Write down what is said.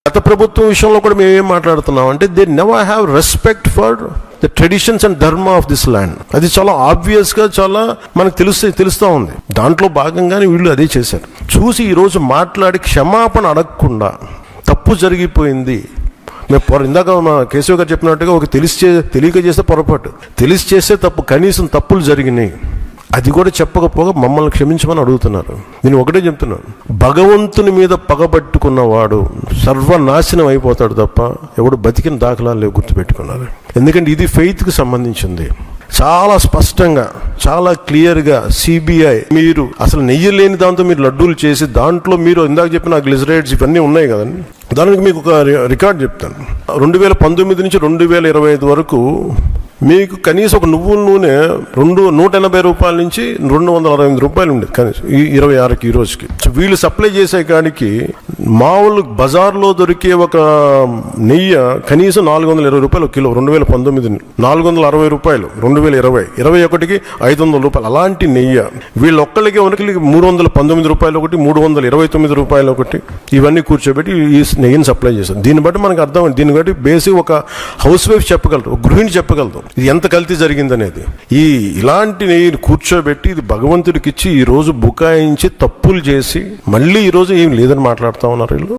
గత ప్రభుత్వం విషయంలో కూడా మేము ఏం మాట్లాడుతున్నాం అంటే they never have respect for the traditions and ధర్మ ఆఫ్ దిస్ ల్యాండ్. అది చాలా ఆబ్వియస్గా చాలా మనకు తెలుస్తూ ఉంది. దాంట్లో భాగంగానే వీళ్ళు అదే చేశారు. చూసి ఈరోజు మాట్లాడి క్షమాపణ అడగకుండా తప్పు జరిగిపోయింది. మేము ఇందాక మా కేశవ్ గారు చెప్పినట్టుగా ఒక తెలియక చేస్తే పొరపాటు, తెలిసి చేస్తే తప్పు, కనీసం తప్పులు జరిగినాయి అది కూడా చెప్పకపోగా మమ్మల్ని క్షమించమని అడుగుతున్నారు. నేను ఒకటే చెప్తున్నాను, భగవంతుని మీద పగబట్టుకున్నవాడు సర్వనాశనం అయిపోతాడు తప్ప ఎవడు బతికిన దాఖలాలు లేవు, గుర్తుపెట్టుకున్నారు. ఎందుకంటే ఇది ఫెయిత్కి సంబంధించింది. చాలా స్పష్టంగా చాలా క్లియర్గా సిబిఐ మీరు అసలు నెయ్యి లేని దాంతో మీరు లడ్డూలు చేసి దాంట్లో మీరు ఇందాక చెప్పిన గ్లిజరైడ్స్ ఇవన్నీ ఉన్నాయి కదండి. దానికి మీకు ఒక రికార్డ్ చెప్తాను. 2019 నుంచి 2025 వరకు మీకు కనీసం ఒక నువ్వుల నూనె 180 రూపాయల నుంచి 268 రూపాయలు ఉండేది కనీసం 26కి ఈ రోజుకి. సో వీళ్ళు సప్లై చేసే కాడికి మామూలు బజార్లో దొరికే ఒక నెయ్యి కనీసం 420 రూపాయలు కిలో. 2019 460 రూపాయలు, 2020 21కి 500 రూపాయలు. అలాంటి నెయ్యి వీళ్ళు ఒక్కళ్ళకి ఒకరికి 319 రూపాయలు ఒకటి, 329 రూపాయలు ఒకటి, ఇవన్నీ కూర్చోబెట్టి ఈ నెయ్యిని సప్లై చేస్తారు. దీన్ని బట్టి మనకు అర్థం, దీన్ని బట్టి బేసిక్ ఒక హౌస్ వైఫ్ చెప్పగలరు, ఒక గృహిణి చెప్పగలరు ఇది ఎంత కల్తీ జరిగిందనేది. ఇలాంటి నెయ్యిని కూర్చోబెట్టి ఇది భగవంతుడికి ఇచ్చి ఈరోజు బుకాయించి తప్పులు చేసి మళ్ళీ ఈరోజు ఏం లేదని మాట్లాడుతూ ఉన్నారు వీళ్ళు.